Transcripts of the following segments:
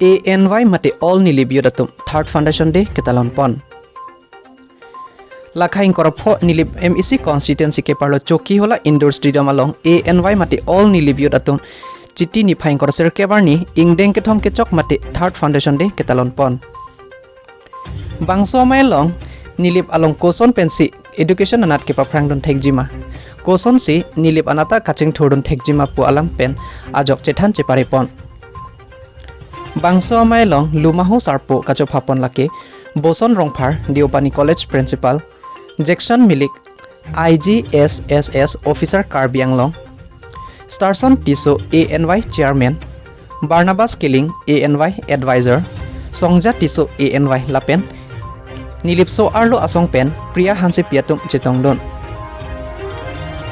ANY mate all Nilip Youth atum third foundation de katalon pon. Lakhaing korapho Nilip MEC constituency ke parlo choki hola indoor stadium along ANY mate all Nilip Youth atum chiti ni phaing kor ser kebarni ingdeng ke thom ke chok mate third foundation de katalon pon. Bangso mai long Nilip along koson pensi education anat ke paprang don thekjima. Koson si Nilip anata kaching thordon thekjima pu alam pen ajok chethan chepare pon. Bangso mai long lumaho sarpo kacho phapon lake boson rongphar diopani college principal Jackson Milik IGSSS officer Karbi Anglong Starson Tiso ANY chairman Barnabas Killing ANY advisor Songja Tiso ANY lapen Nilipso Arlo Asong Pen Priya Hansi Piatum Chitongdon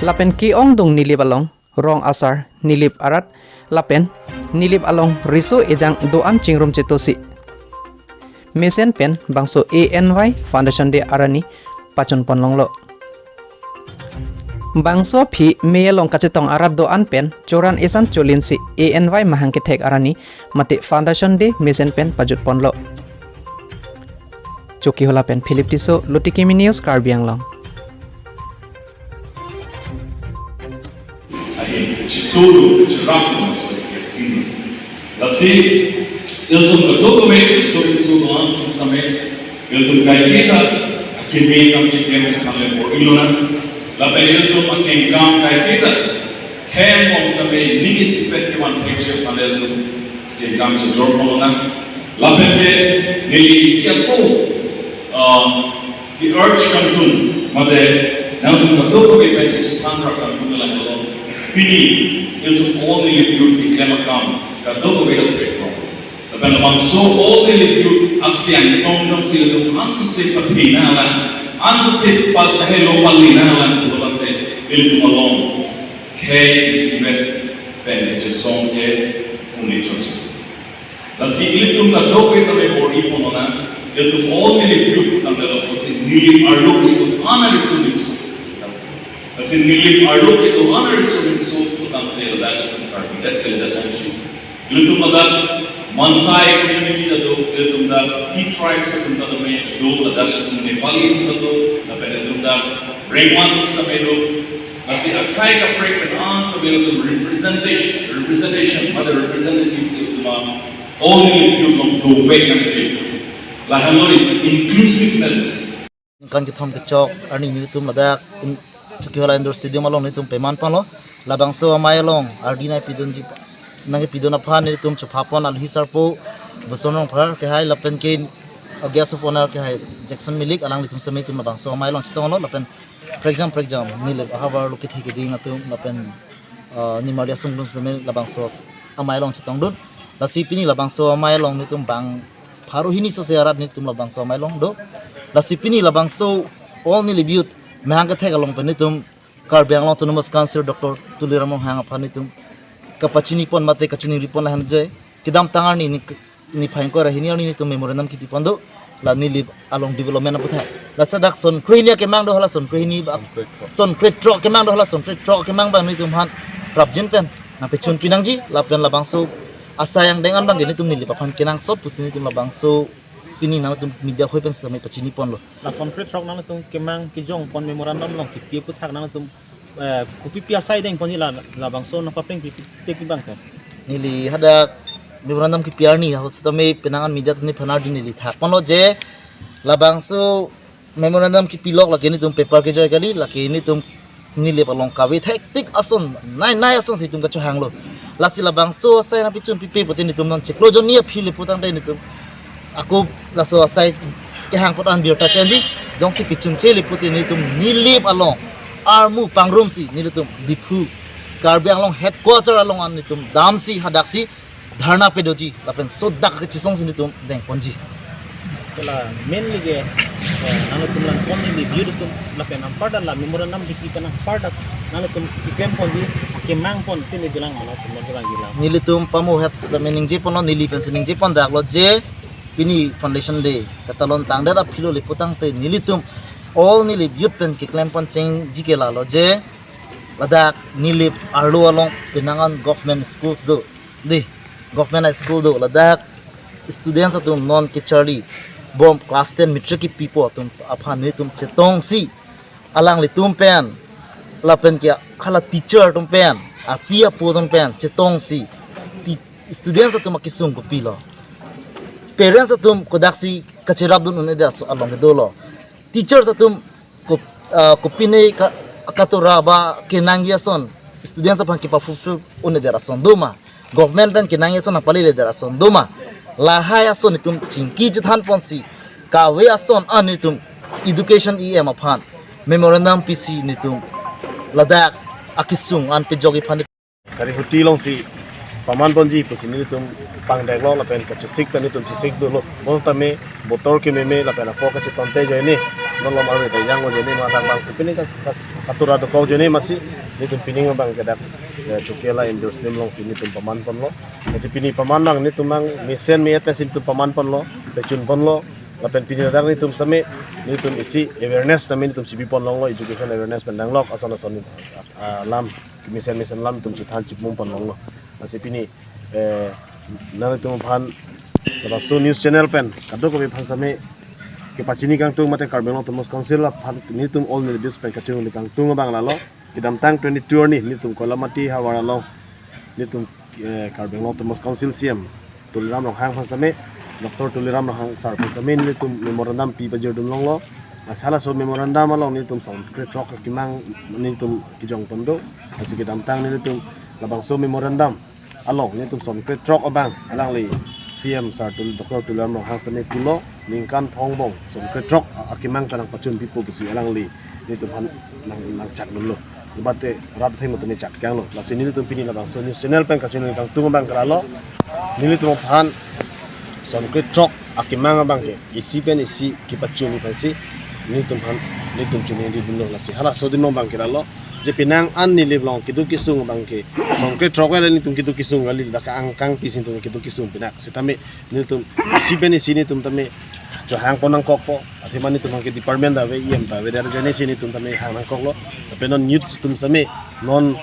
Lapen Kiong Dung Nilip Along Rong Asar Nilip Arat Lapen Nilip Along Riso Ejang Doan Chingrum Chetosi Mesen Pen Bangso ANY Foundation de Arani Pachon Ponlonglo Bangso Phi Meyalong Kachetong Arat Doan Pen Choran Esan Cholinsi ANY Mahangke Thek Arani Mate Foundation de Mesen Pen Pajut Ponlo Choki Hola Pen Philip Tiso Lutikimi News Karbi Anglong Chituru, Chirapu, so assim. Assim, eu estou com todo meio sobre isso do ano, também. Eu estou com a kita, aqui meio que tem que fazer por ilona. Lá bem eu estou com quem cam a kita, quem vamos também ninguém se pede que mantém que fazer do quem cam se jornalna. Lá bem nele se apo, the urge cantum, mas não estou com todo meio que te tandra cantum lá no Pini itu all Nilip Youth di Klemakam kadang berbeda terkau. Tapi nampak so all Nilip Youth ASEAN tongkong sila tu ansu se patina lah, ansu se patah lopalina lah dalam te itu malong kay isibet pen kecesong ke uni cuci. Lasi itu kadang berbeda memberi ponona itu all Nilip Youth tanggal lepas Nilip Arlok itu anak disuruh. Kasi Nilip Arlok itu honor sulit utang tayo dahil itong karbidat kalidat anji. Ilutong nadat Mantai community na do, ilutong nadat T tribes sa itong nadami do, nadat itong Nepali itong na do, nabat itong nadat Rengwantong sa do. Kasi akay ka break with on sa itong representation, other representatives itong all Nilip Youth ng dovek ng chip. Lahat is inclusiveness. Kan kita ham kecok, ani ilutong nadat Chuki hola indoor stadium along nitum peman palo labang so amay along ardina pidon ji nangi pidon aphan nitum chupapon al hisarpo besonong phar ke hai lapen ke guest of honor ke hai Jackson Milik alang nitum samay tum labang so amay along chitong lo lapen for example Nilip ahabar lukit hike ding atum lapen ni maria sunglum samay labang so amay along chitong dun lasi pini labang so amay along nitum bang pharu hini so searat nitum labang so amay along do lasi pini labang so all Nilip Youth Mahangka thek along panitum Karbi Anglong Autonomous Council Dr. Tuliramong hang panitum kapachini pon mate kachuni ripon la hanjay kidam tangar ni phain ko rahini ni tum memorandum ki pipondo la Nilip along development na putha la sadak son krenia ke mang do hala son kreni son kretro ke mang do hala son kretro ke mang bang ni tum han prapjin pen na pechun pinangji la pen la bangso asa yang dengan bang ni tum Nilip aphan kenang sot pusini tum la bangso Pini nang tum media khoi pen samai pachini pon lo. La concrete rock nang tum kemang kijong pon memorandum long kipi puthak nang tum kupi piasai deng pon la bangso na papeng kipi teki bang ka. Nili hada memorandum ki piar ni hos tame penangan media tum ni phanar di nili thak pon lo je la bangso memorandum ki pilok la keni tum paper ke joy kali la keni tum Nilip along kawe thek tik asun nai asun si tum ka chohang lo. La si la bangso sai na pichun pipe potin tum non cheklo jo ni phile putang dai ni tum Aku langsung asai kehang potan biota changi jong si pichun cheli puti ni tum Nilip along armu pangrum si ni tum dipu Karbi Anglong headquarter along an ni tum damsi hadaksi dharna pedoji lapen sodak ke chisong si ni tum deng ponji kala mainly ge nang tum lang kon ni view tum lapen am pada la memorandum dikitan ang pada nang tum kikem ponji kemang pon tin ni bilang mana tum bilang gilang Nilitum pamu het la mening je pono Nilip sening je pon dak lo je Pini foundation day katalon tangda da philo liputang te Nilitum all Nilip Youth pen ki claim pon cheng jike la lo je ladak Nilip Arlo along pinangan government schools do di government high school do ladak students atum non kichari bom class 10 matric ki pipo atum aphan ni tum chetong si alang li tum pen lapen kia khala teacher tum pen apia po tum pen chetong si students atum akisung ko pilo parents atum kodaksi kachirab dun uneda so along dolo teachers atum ko pine katura ba kinangya son students apan ki pa fulfill uneda rason duma government ban kinangya son apali le rason duma lahaya son itum chingki jithan ponsi kawe ason anitum education em aphan memorandum pc nitum ladak akisung an pejogi phan sari huti long si paman ponji pusini tum pang dek lo lapen ka chisik tani tum chisik do lo bol tame botol ki meme lapen apo ka chitonte jo ni non lo maru ta yang jo ni ma ta bang pini ka katura do ko jo ni masi ni tum pining bang ka dak chukela endorse nim long si ni tum paman pon lo masi pini paman bang ni tum mang misen me et sim tum paman pon lo pechun pon lo lapen pini dak ni tum same ni tum isi awareness tame ni tum sibi pon long lo education awareness pendang lok asan asan lam misen lam tum chithan chipmum pon long lo masih pini nang itu phan kalau so news channel pen kadok ko phan same ke pachini kang tung mate Karbi Anglong Thomas council la phan ni tum all Nilip Youth pen kachung ni kang tung bang lalo kidam tang 22 ni tum kolamati hawara lo ni tum Karbi Anglong Thomas council CM tuliram long hang phan same Dr. tuliram long hang sar phan same ni tum memorandum pi bajur dum long lo masalah so memorandum along ni tum sound create rock kimang ni tum kijong pondo masih kidam tang ni tum labang so memorandum along ni tum som kret trok abang alang li CM sar tul Dr. tulam long hang same pulo ningkan thongbong som kret trok akimang kanang pachun pipo busi alang li ni tum han nang chat dulu lebate rat thai mutni chat kyang lo la sini tum pini labang so news channel pen kachun kang tung bang kralo ni tum phan som kret trok akimang abang ke isi pen isi ki pachun ni pasi ni tum han ni tum chuni di dulu la si hala so din bang kralo je pinang an Nilip long kidu kisung bangke songke trokela ni tum kidu kisung gali da ka angkang pisin tum kidu kisung pinak sitame ni tum sibeni sini tum tame jo hang ponang kokpo ati mani tum ke department da we em ta we dar jene sini tum tame hang koklo penon youth tum same non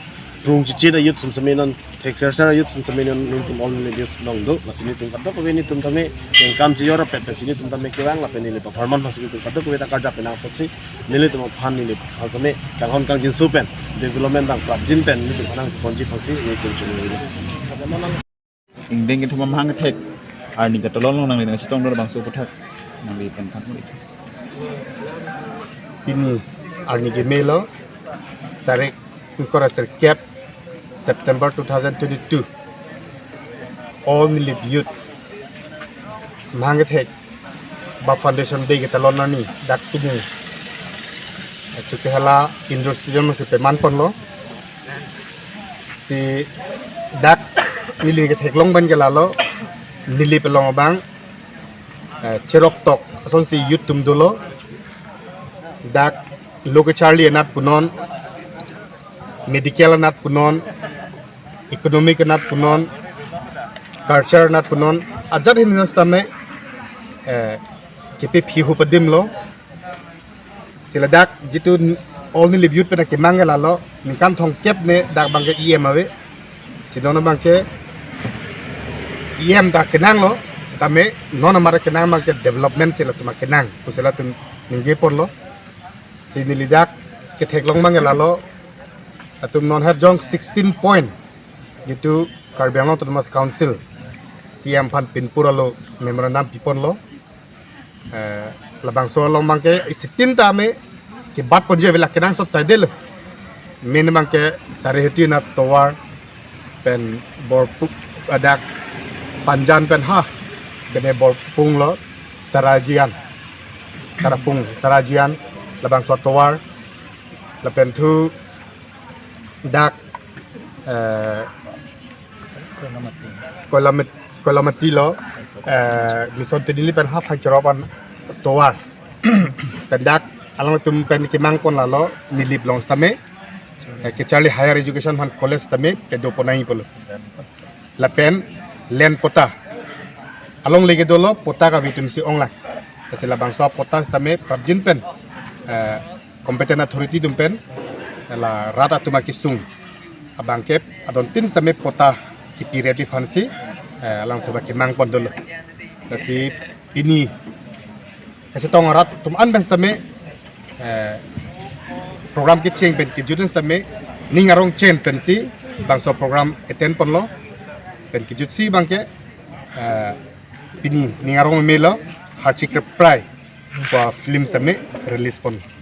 prung chichi da youth tum same non exercise youth tum same non tum all Nilip Youth long do masini tum kadok we ni tum tame engkam ji yor pet sini tum tame kiwang la penile performance masini tum kadok we ta karja penang potsi nili tum phan Nilip asame kanghon kang jin supen development bang club jin pen ni tum kanang konji phansi ni tum chuni ingdeng itu memang tek ni katalon long nang ni sitong do bang su puthak nang li pen khat ini arni ke melo tarik tukorasel cap September 2022 all Nilip Youth mangatek ba foundation day kita lona ni dak ini cukai hala industri masih peman pon lo si dak nili ke long ban ke lalo nili pelong bang cerok tok ason si youth tum dolo dak loke charlie anat punon medical anat punon economic anat punon culture anat punon ajar hin nastame kepe phihu padim lo sila dak jitu all Nilip Youth pena ke mangala lo nikan thong kep ne dak bangke em ave sidona bangke em dak kenang lo sitame non amara kenang bangke development sila tuma kenang kusela tum ninje por lo sinilidak ke theklong mangala lo atum non have jong 16 point gitu Karbi Anglong Thomas council CM phan pinpura lo memorandum pipon lo labang so long bangke isitin tame ke bat ponje vela kenang sot saidel min bangke sarehti na towar pen bor adak panjan pen ha dene bor pung lo tarajian tarajian labang so towar lapen thu dak kolamati lo mison tedili pen ha phajropan towar pendak alang tum pen kimang pon lalo Nilip long stame ke Charlie higher education han college stame pedo ponai polo la pen len pota along lege dolo pota ka vitum si ongla kasela bangso pota stame prabjin pen competent authority dum pen la rata tuma kisung abangkep adon tin stame pota kipireti fansi alang tuma kimang pon dolo nasi ini kasi tong arat tum an bas tame program ke cheng pen ke judens tame ningarong chen pen si bangso program eten pon lo pen ke jut si bangke ini ningarong melo hachik prai wa film tame release pon